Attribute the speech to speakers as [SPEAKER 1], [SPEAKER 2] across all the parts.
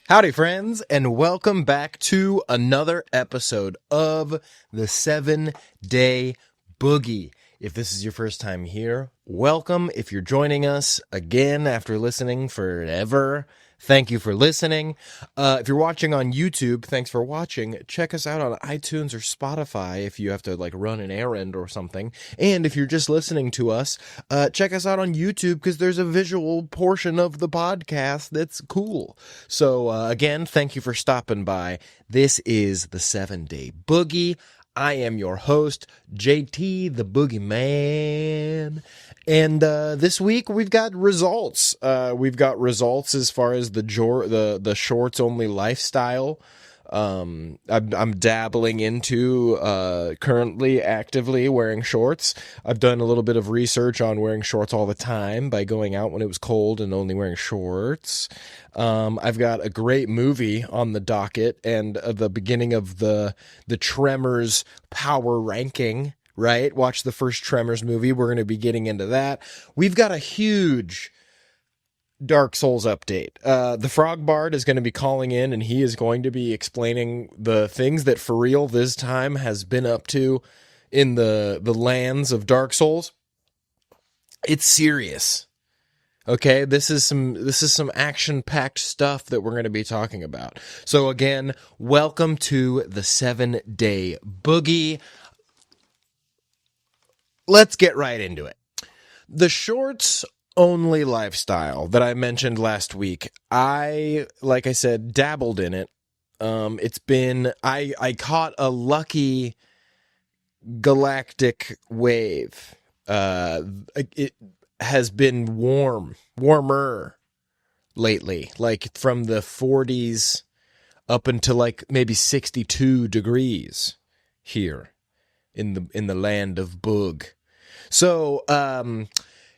[SPEAKER 1] Howdy, friends, and welcome back to another episode of the 7-Day Boogie. If this is your first time here, welcome. If you're joining us again after listening forever, thank you for listening. If you're watching on YouTube, thanks for watching. Check us out on iTunes or Spotify if you have to run an errand or something. And if you're just listening to us, check us out on YouTube because there's a visual portion of the podcast that's cool. So again, thank you for stopping by. This is the 7-Day Boogie. I am your host, JT the Boogieman, and this week we've got results. We've got results as far as the shorts only lifestyle. I'm dabbling into currently actively wearing shorts. I've done a little bit of research on wearing shorts all the time by going out when it was cold and only wearing shorts. I've got a great movie on the docket and the beginning of the Tremors power ranking, right? Watch the first Tremors movie. We're going to be getting into that. We've got a huge Dark Souls update. The Frog Bard is going to be calling in and he is going to be explaining the things that For Real this time has been up to in the lands of Dark Souls. It's serious. Okay, this is some action-packed stuff that we're going to be talking about. So again, welcome to the 7-Day Boogie. Let's get right into it. The shorts only lifestyle that I mentioned last week, like I said, dabbled in it. I caught a lucky galactic wave. It has been warmer lately, like from the 40s up until maybe 62 degrees here in the land of Boog. So,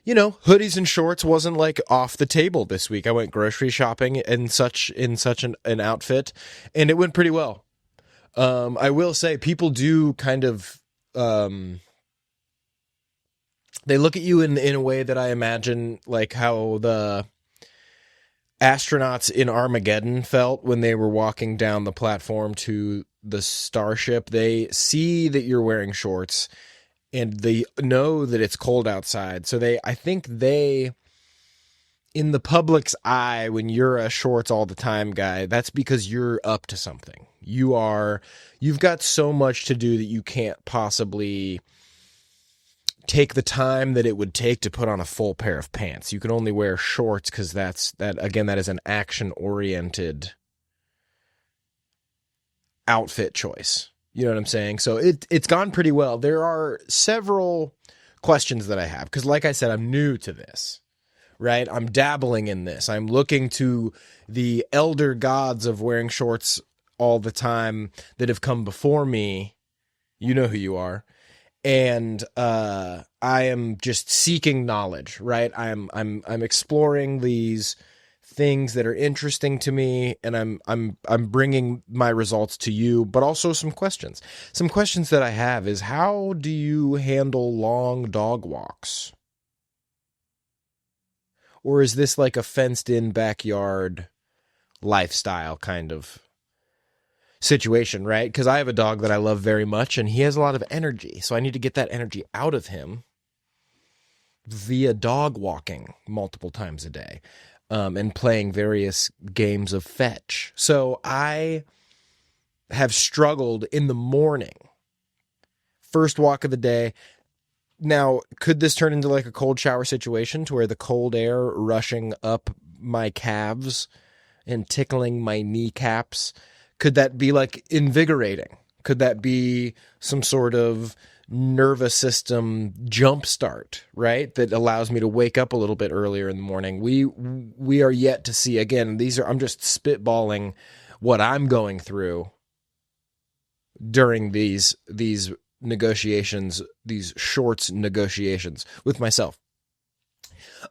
[SPEAKER 1] hoodies and shorts wasn't off the table this week. I went grocery shopping in such an outfit, and it went pretty well. I will say people do kind of, they look at you in a way that I imagine how the astronauts in Armageddon felt when they were walking down the platform to the starship. They see that you're wearing shorts and they know that it's cold outside. So I think in the public's eye, when you're a shorts all the time guy, that's because you're up to something. You've got so much to do that you can't possibly take the time that it would take to put on a full pair of pants. You can only wear shorts because that is an action-oriented outfit choice. You know what I'm saying? So it's gone pretty well. There are several questions that I have because, like I said, I'm new to this, right? I'm dabbling in this. I'm looking to the elder gods of wearing shorts all the time that have come before me. You know who you are. And I am just seeking knowledge, right? I'm exploring these things that are interesting to me, and I'm bringing my results to you, but also some questions. Some questions that I have is, how do you handle long dog walks? Or is this like a fenced-in backyard lifestyle kind of situation, right? Because I have a dog that I love very much, and he has a lot of energy, so I need to get that energy out of him via dog walking multiple times a day, and playing various games of fetch. So I have struggled in the morning. First walk of the day. Now, could this turn into like a cold shower situation to where the cold air rushing up my calves and tickling my kneecaps, could that be like invigorating? Could that be some sort of nervous system jump start, right? That allows me to wake up a little bit earlier in the morning. We are yet to see. Again, I'm just spitballing what I'm going through during these negotiations, these shorts negotiations with myself.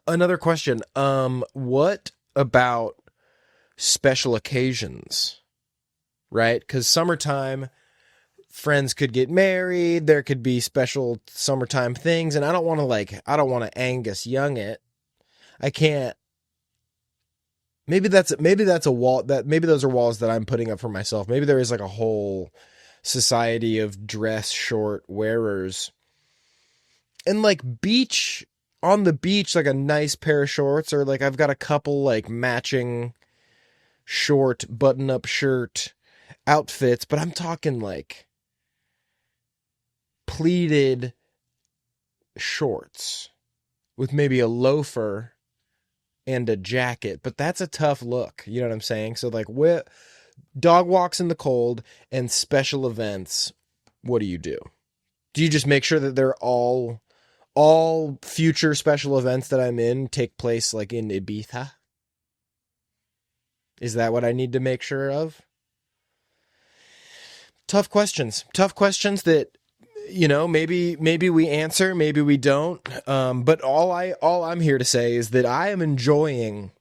[SPEAKER 1] Another question. What about special occasions? Right? Because summertime, friends could get married. There could be special summertime things, and I don't want to Angus Young it. I can't. Maybe that's a wall maybe those are walls that I'm putting up for myself. Maybe there is like a whole society of dress short wearers. And like on the beach, like a nice pair of shorts, or like I've got a couple like matching short button-up shirt outfits, but I'm talking like pleated shorts with maybe a loafer and a jacket, but that's a tough look. You know what I'm saying? So like dog walks in the cold and special events, what do you do? Do you just make sure that they're all future special events that I'm in take place like in Ibiza? Is that what I need to make sure of? Tough questions that, maybe we answer, maybe we don't. But all I'm here to say is that I am enjoying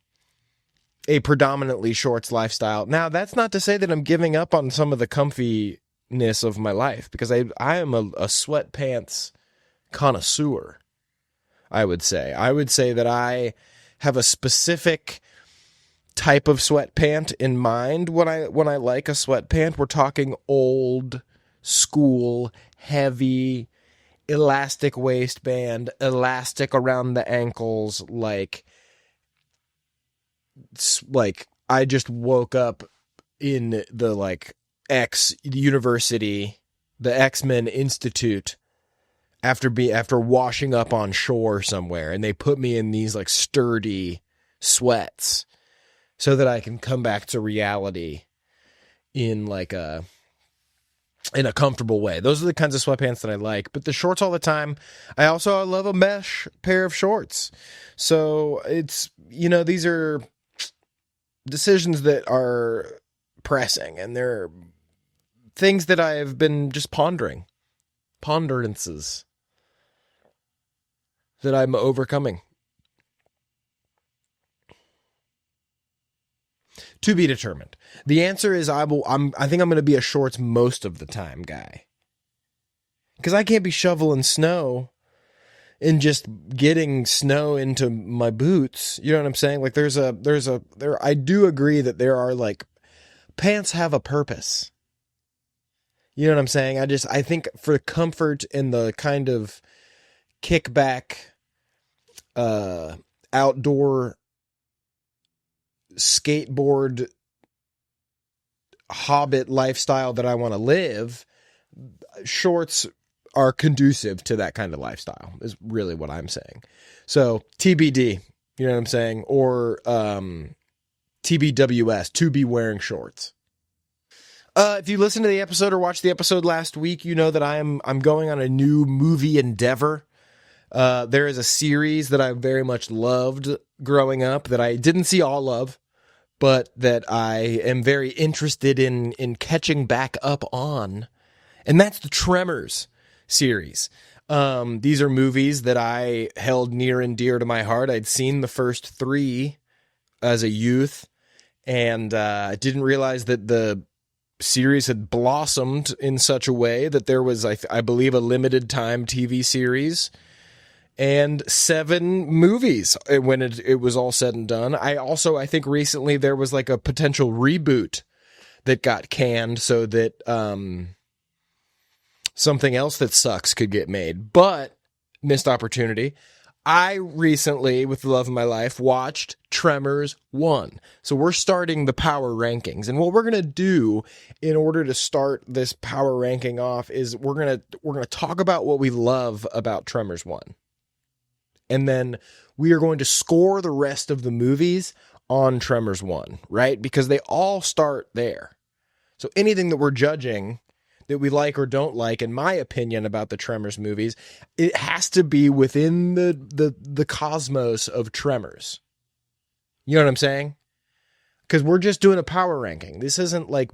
[SPEAKER 1] a predominantly shorts lifestyle. Now, that's not to say that I'm giving up on some of the comfiness of my life, because I am a sweatpants connoisseur. I would say that I have a specific type of sweatpant in mind when I like a sweatpant. We're talking old school, heavy, elastic waistband, elastic around the ankles, like I just woke up in the like X university, the X-Men Institute, after washing up on shore somewhere, and they put me in these like sturdy sweats so that I can come back to reality in a comfortable way. Those are the kinds of sweatpants that I like. But the shorts all the time, I love a mesh pair of shorts. So it's, these are decisions that are pressing, and they're things that I've been just ponderances that I'm overcoming. To be determined. The answer is I think I'm going to be a shorts most of the time guy. Because I can't be shoveling snow and just getting snow into my boots. You know what I'm saying? Like I do agree that there are like pants have a purpose. You know what I'm saying? I think for comfort and the kind of kickback, outdoor skateboard hobbit lifestyle that I want to live, shorts are conducive to that kind of lifestyle, is really what I'm saying. So TBD, you know what I'm saying? Or TBWS, to be wearing shorts. If you listened to the episode or watched the episode last week, you know that I'm going on a new movie endeavor. There is a series that I very much loved growing up that I didn't see all of, but that I am very interested in catching back up on, and that's the Tremors series. These are movies that I held near and dear to my heart. I'd seen the first three as a youth, and I didn't realize that the series had blossomed in such a way that there was, I believe, a limited time TV series and 7 movies when it was all said and done. I think recently there was like a potential reboot that got canned so that something else that sucks could get made, but missed opportunity. I recently, with the love of my life, watched Tremors 1. So we're starting the power rankings. And what we're going to do in order to start this power ranking off is we're going to talk about what we love about Tremors 1. And then we are going to score the rest of the movies on Tremors 1, right? Because they all start there. So anything that we're judging that we like or don't like, in my opinion, about the Tremors movies, it has to be within the cosmos of Tremors. You know what I'm saying? Because we're just doing a power ranking. This isn't like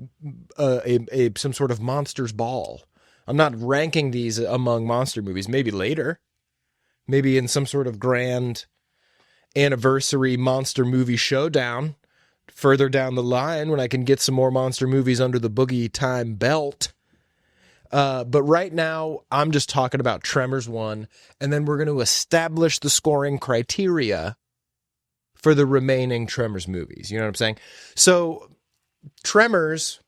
[SPEAKER 1] some sort of Monsters Ball I'm not ranking these among monster movies. Maybe later. Maybe in some sort of grand anniversary monster movie showdown further down the line when I can get some more monster movies under the Boogie time belt. But right now, I'm just talking about Tremors 1, and then we're going to establish the scoring criteria for the remaining Tremors movies. You know what I'm saying? So, Tremors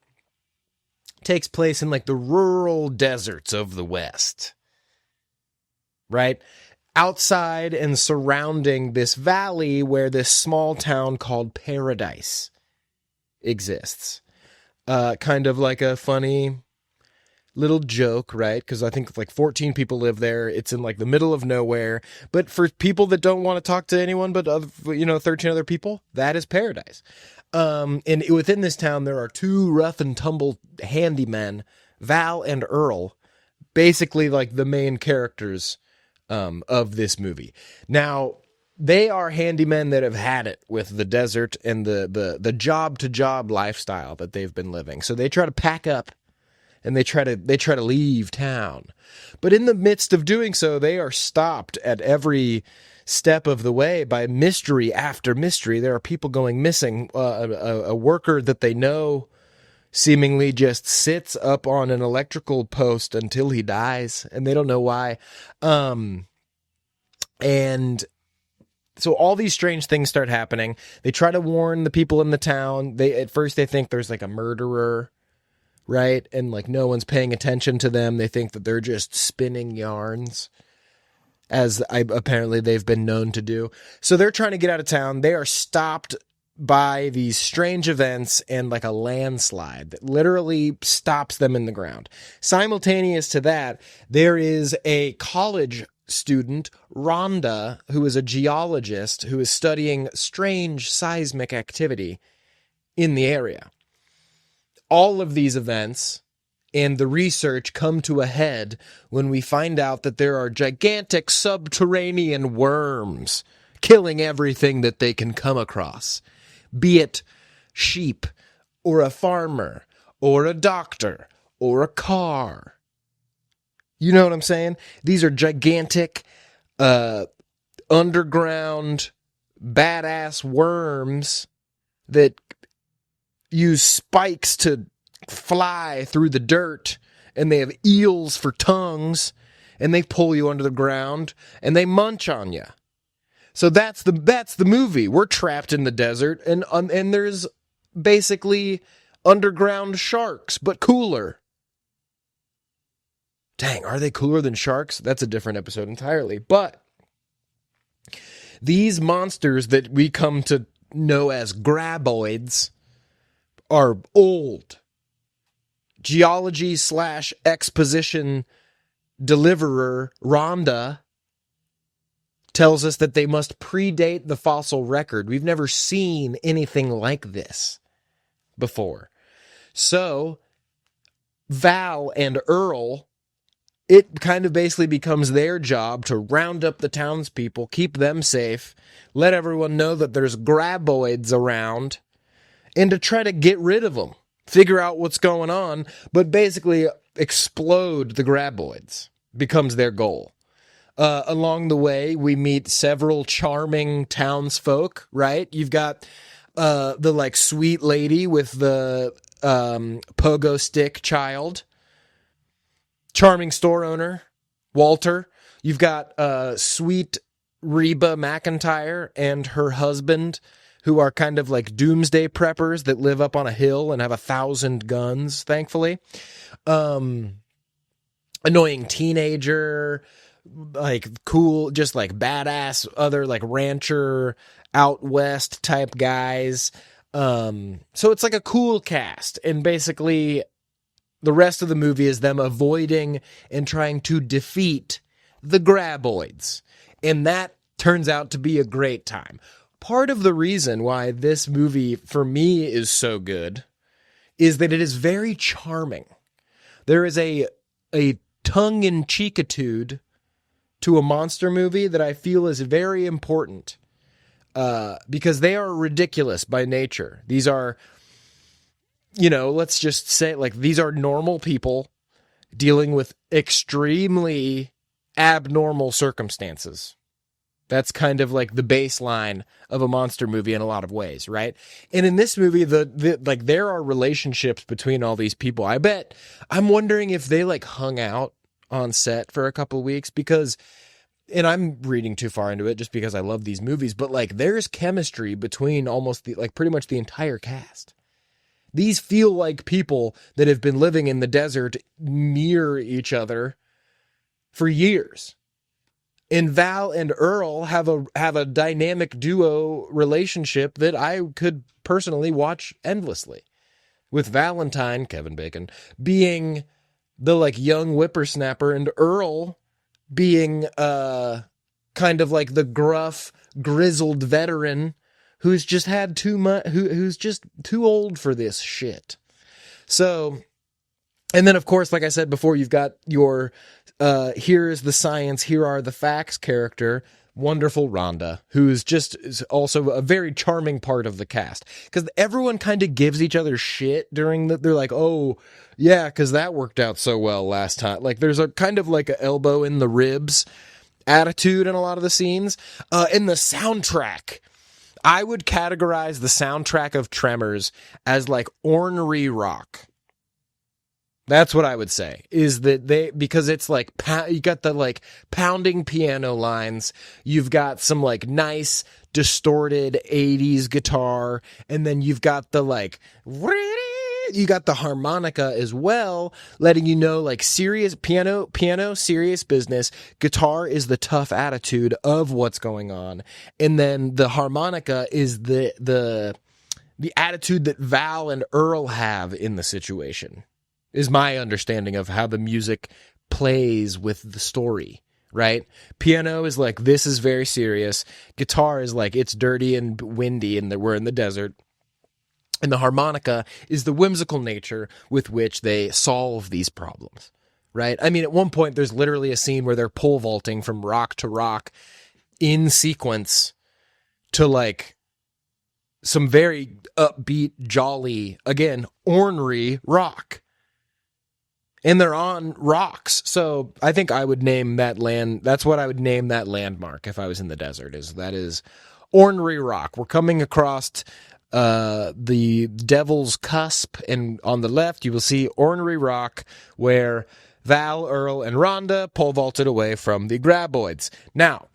[SPEAKER 1] takes place in like the rural deserts of the West, right? Outside and surrounding this valley where this small town called Paradise exists. Kind of like a funny little joke, right? Because I think like 14 people live there. It's in like the middle of nowhere. But for people that don't want to talk to anyone but 13 other people, that is paradise. And within this town, there are two rough and tumble handymen, Val and Earl, basically like the main characters of this movie. Now, they are handymen that have had it with the desert and the job-to-job lifestyle that they've been living. So they try to pack up and they try to leave town. But in the midst of doing so, they are stopped at every step of the way by mystery after mystery. There are people going missing. A worker that they know seemingly just sits up on an electrical post until he dies, and they don't know why. And so all these strange things start happening. They try to warn the people in the town. At first they think there's like a murderer, right? And like no one's paying attention to them. They think that they're just spinning yarns, as apparently they've been known to do. So they're trying to get out of town. They are stopped by these strange events and like a landslide that literally stops them in the ground. Simultaneous to that, there is a college student, Rhonda, who is a geologist who is studying strange seismic activity in the area. All of these events and the research come to a head when we find out that there are gigantic subterranean worms killing everything that they can come across, be it sheep or a farmer or a doctor or a car. You know what I'm saying? These are gigantic, underground, badass worms that use spikes to fly through the dirt, and they have eels for tongues, and they pull you under the ground, and they munch on you. So that's the movie. We're trapped in the desert, and there's basically underground sharks, but cooler. Dang, are they cooler than sharks? That's a different episode entirely. But these monsters that we come to know as graboids are old. Geology / exposition deliverer Rhonda tells us that they must predate the fossil record. We've never seen anything like this before. So Val and Earl, it kind of basically becomes their job to round up the townspeople, keep them safe, let everyone know that there's graboids around, and to try to get rid of them, figure out what's going on, but basically explode the graboids becomes their goal. Along the way, we meet several charming townsfolk, right? You've got the like sweet lady with the pogo stick child, charming store owner, Walter. You've got sweet Reba McEntire and her husband, who are kind of like doomsday preppers that live up on a hill and have 1,000 guns, thankfully. Annoying teenager, like cool, just like badass other like rancher out west type guys. So it's like a cool cast, and basically the rest of the movie is them avoiding and trying to defeat the graboids, and that turns out to be a great time. Part of the reason why this movie, for me, is so good is that it is very charming. There is a tongue-in-cheekitude to a monster movie that I feel is very important because they are ridiculous by nature. These are, let's just say, like, these are normal people dealing with extremely abnormal circumstances. That's kind of like the baseline of a monster movie in a lot of ways, right? And in this movie, like there are relationships between all these people. I'm wondering if they like hung out on set for a couple of weeks because, and I'm reading too far into it just because I love these movies, but like there's chemistry between almost pretty much the entire cast. These feel like people that have been living in the desert near each other for years. And Val and Earl have a dynamic duo relationship that I could personally watch endlessly. With Valentine, Kevin Bacon, being the like young whippersnapper and Earl being kind of like the gruff, grizzled veteran who's just had too much, who's just too old for this shit. So, and then of course, like I said before, you've got your here is the science, here are the facts character, wonderful Rhonda, who's just is also a very charming part of the cast. Because everyone kind of gives each other shit during they're like, oh, yeah, because that worked out so well last time. Like there's a kind of like a elbow in the ribs attitude in a lot of the scenes. In the soundtrack, I would categorize the soundtrack of Tremors as like ornery rock. That's what I would say, is that because it's like, you got the like pounding piano lines, you've got some like nice distorted 80s guitar, and then you've got the like, you got the harmonica as well, letting you know like serious piano, serious business, guitar is the tough attitude of what's going on. And then the harmonica is the attitude that Val and Earl have in the situation. Is my understanding of how the music plays with the story, right? Piano is like, this is very serious. Guitar is like, it's dirty and windy and we're in the desert. And the harmonica is the whimsical nature with which they solve these problems, right? I mean, at one point, there's literally a scene where they're pole vaulting from rock to rock in sequence to like some very upbeat, jolly, again, ornery rock. And they're on rocks. So I think I would name that that's what I would name that landmark if I was in the desert, that is ornery rock. We're coming across the Devil's Cusp, and on the left you will see ornery rock where Val, Earl, and Rhonda pole vaulted away from the graboids. Now,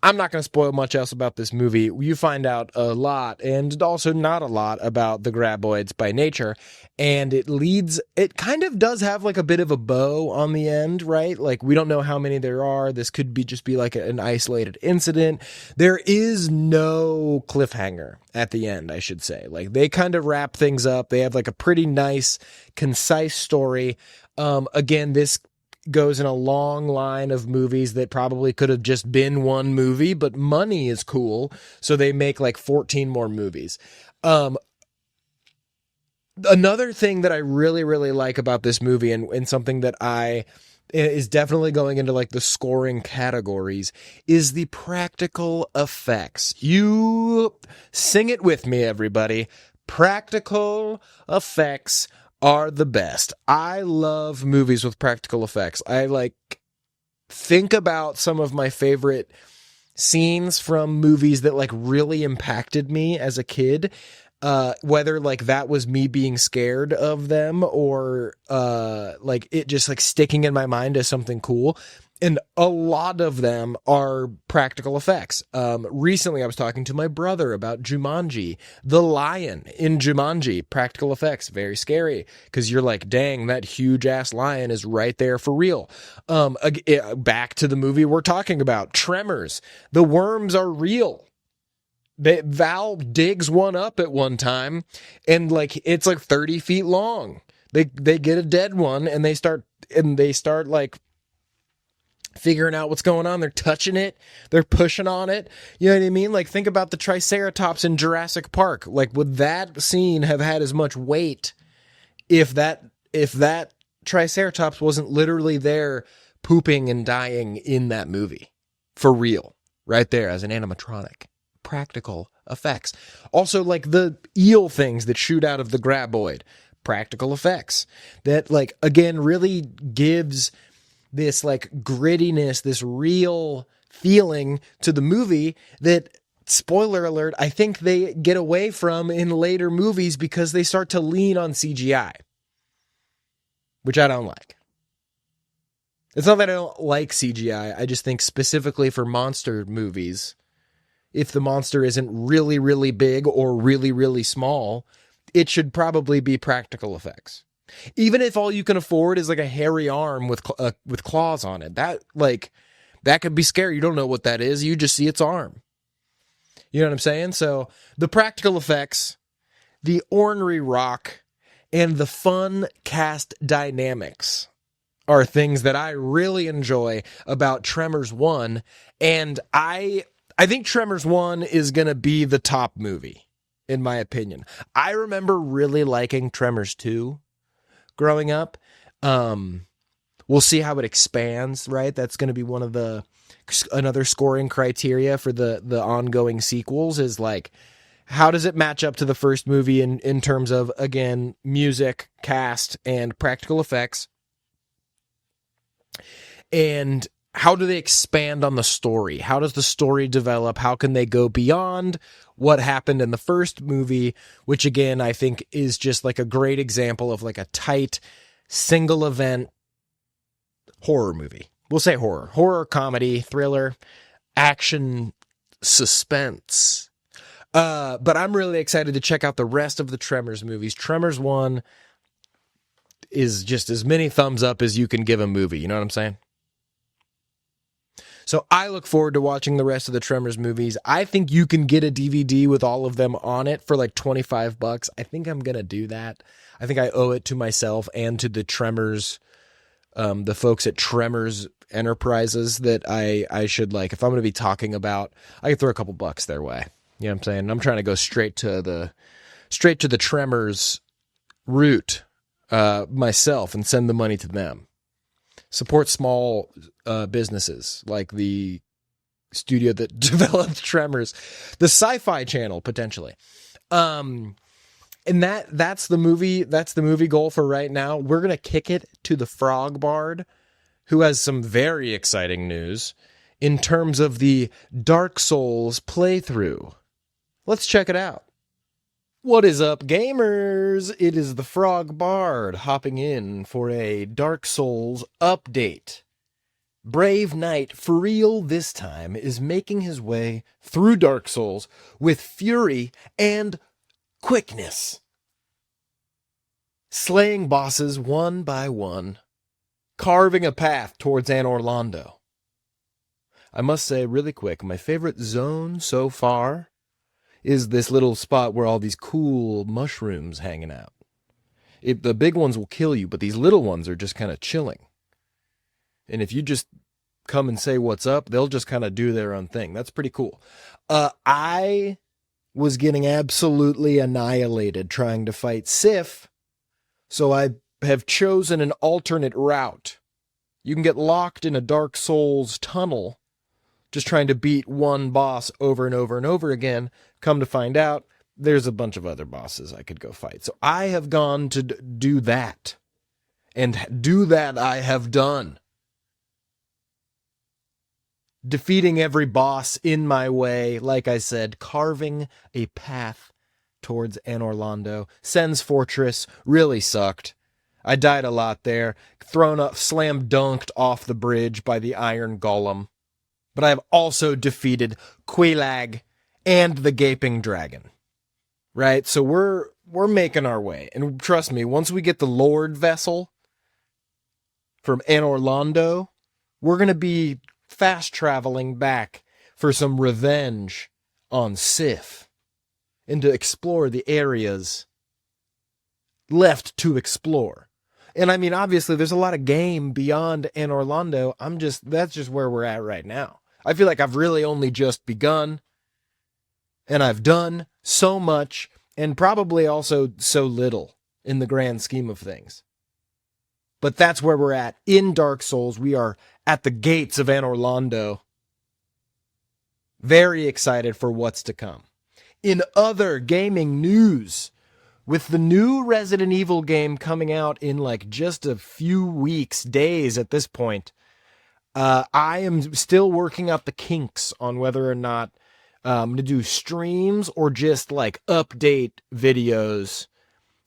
[SPEAKER 1] I'm not going to spoil much else about this movie. You find out a lot, and also not a lot, about the graboids by nature. And it kind of does have like a bit of a bow on the end, right? Like, we don't know how many there are. This could just be like an isolated incident. There is no cliffhanger at the end, I should say. Like, they kind of wrap things up. They have like a pretty nice, concise story. Again, this goes in a long line of movies that probably could have just been one movie, but money is cool, so they make like 14 more movies. Another thing that I really, really like about this movie, and something that is definitely going into like the scoring categories, is the practical effects. You sing it with me, everybody. Practical effects are the best. I love movies with practical effects. I like think about some of my favorite scenes from movies that like really impacted me as a kid. Whether like that was me being scared of them or like it just like sticking in my mind as something cool. And a lot of them are practical effects. Recently, I was talking to my brother about Jumanji. The lion in Jumanji, practical effects, very scary. Because you're like, dang, that huge-ass lion is right there for real. Back to the movie we're talking about, Tremors. The worms are real. Val digs one up at one time, and like it's like 30 feet long. They get a dead one, and they start like figuring out what's going on. They're touching it. They're pushing on it. You know what I mean? Like, think about the Triceratops in Jurassic Park. Like, would that scene have had as much weight if that Triceratops wasn't literally there pooping and dying in that movie? For real. Right there as an animatronic. Practical effects. Also, like the eel things that shoot out of the graboid. practical effects that, like, again, really gives this like grittiness, this real feeling to the movie that, spoiler alert, I think they get away from in later movies because they start to lean on CGI, which I don't like. It's not that I don't like CGI. I just think specifically for monster movies, if the monster isn't really, really big or really, really small, it should probably be practical effects. Even if all you can afford is like a hairy arm with claws on it, that could be scary. You don't know what that is. You just see its arm. You know what I'm saying? So the practical effects, the ornery rock, and the fun cast dynamics are things that I really enjoy about Tremors 1. And I think Tremors 1 is going to be the top movie, in my opinion. I remember really liking Tremors 2 growing up. We'll see how it expands, right? That's going to be one of another scoring criteria for the ongoing sequels, is like, how does it match up to the first movie in terms of, again, music, cast, and practical effects? And how do they expand on the story? How does the story develop? How can they go beyond what happened in the first movie, which again, I think is just like a great example of like a tight single event horror movie. We'll say horror, comedy, thriller, action, suspense. But I'm really excited to check out the rest of the Tremors movies. Tremors 1 is just as many thumbs up as you can give a movie. You know what I'm saying? So I look forward to watching the rest of the Tremors movies. I think you can get a DVD with all of them on it for like $25. I think I'm going to do that. I think I owe it to myself and to the Tremors, the folks at Tremors Enterprises, that I should, like, if I'm going to be talking about, I could throw a couple bucks their way. You know what I'm saying? I'm trying to go straight to the Tremors route myself and send the money to them. Support small businesses like the studio that developed Tremors, the Sci-Fi Channel potentially. And that's the movie goal for right now. We're gonna kick it to the Frog Bard, who has some very exciting news in terms of the Dark Souls playthrough. Let's check it out. What is up, gamers? It is the Frog Bard hopping in for a Dark Souls update. Brave Knight, for real this time, is making his way through Dark Souls with fury and quickness, slaying bosses one by one, carving a path towards Anor Londo. I must say, really quick, my favorite zone so far is this little spot where all these cool mushrooms hanging out. The big ones will kill you, but these little ones are just kind of chilling. And if you just come and say what's up, they'll just kind of do their own thing. That's pretty cool. I was getting absolutely annihilated trying to fight Sif, so I have chosen an alternate route. You can get locked in a Dark Souls tunnel just trying to beat one boss over and over and over again. Come to find out, there's a bunch of other bosses I could go fight. So I have gone to do that. And do that I have done. Defeating every boss in my way, like I said, carving a path towards Anor Londo. Sen's Fortress really sucked. I died a lot there. Thrown up, slam dunked off the bridge by the Iron Golem. But I have also defeated Quelaag and the Gaping Dragon. Right? So we're making our way. And trust me, once we get the Lord Vessel from Anor Londo, we're going to be fast traveling back for some revenge on Sif and to explore the areas left to explore. And I mean, obviously, there's a lot of game beyond Anor Londo. That's just where we're at right now. I feel like I've really only just begun, and I've done so much, and probably also so little in the grand scheme of things. But that's where we're at in Dark Souls. We are at the gates of Anor Londo. Very excited for what's to come. In other gaming news, with the new Resident Evil game coming out in like just a few weeks, days at this point, I am still working out the kinks on whether or not I'm going to do streams or just like update videos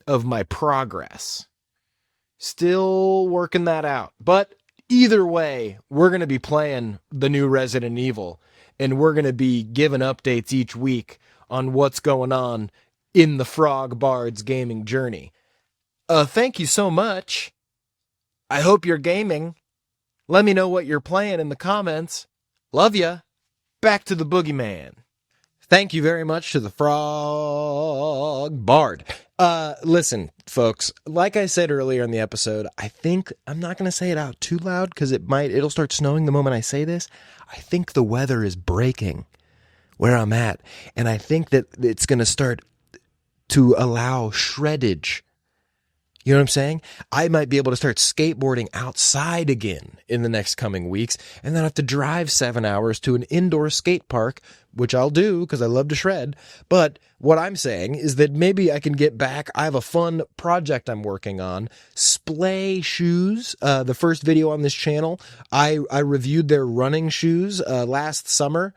[SPEAKER 1] of my progress. Still working that out. But either way, we're going to be playing the new Resident Evil, and we're going to be giving updates each week on what's going on in the Frog Bard's gaming journey. Thank you so much. I hope you're gaming. Let me know what you're playing in the comments. Love ya. Back to the Boogieman. Thank you very much to the Frog Bard. Listen, folks, like I said earlier in the episode, I think I'm not going to say it out too loud because it'll start snowing the moment I say this. I think the weather is breaking where I'm at, and I think that it's going to start to allow shreddage. You know what I'm saying? I might be able to start skateboarding outside again in the next coming weeks, and then I have to drive 7 hours to an indoor skate park, which I'll do because I love to shred. But what I'm saying is that maybe I can get back. I have a fun project I'm working on. Splay shoes. The first video on this channel, I reviewed their running shoes last summer,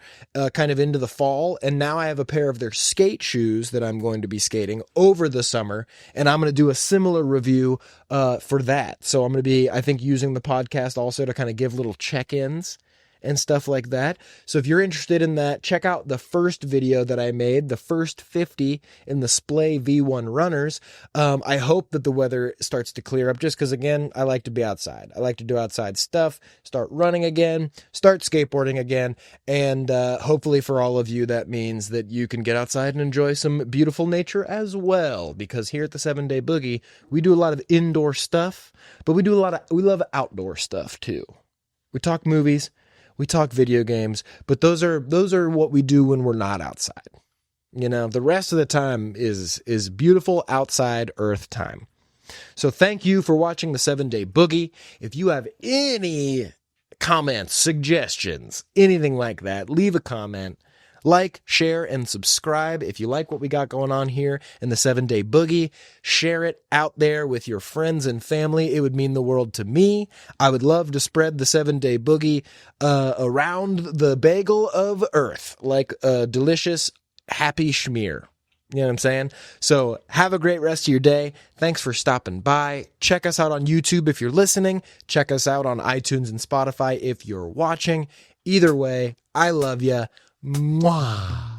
[SPEAKER 1] kind of into the fall. And now I have a pair of their skate shoes that I'm going to be skating over the summer. And I'm going to do a similar review for that. So I'm going to be, I think, using the podcast also to kind of give little check-ins and stuff like that. So if you're interested in that, check out the first video that I made, the first 50 in the Splay V1 runners. I hope that the weather starts to clear up just because, again, I like to be outside. I like to do outside stuff, start running again, start skateboarding again, and hopefully for all of you, that means that you can get outside and enjoy some beautiful nature as well, because here at the 7-Day Boogie, we do a lot of indoor stuff, but we love outdoor stuff too. We talk movies, we talk video games, but those are what we do when we're not outside. You know, the rest of the time is beautiful outside Earth time. So thank you for watching the 7-Day Boogie. If you have any comments, suggestions, anything like that, leave a comment. Like, share, and subscribe if you like what we got going on here in the 7-Day Boogie. Share it out there with your friends and family. It would mean the world to me. I would love to spread the 7-Day Boogie around the bagel of Earth like a delicious, happy schmear. You know what I'm saying? So have a great rest of your day. Thanks for stopping by. Check us out on YouTube if you're listening. Check us out on iTunes and Spotify if you're watching. Either way, I love ya. Mwah.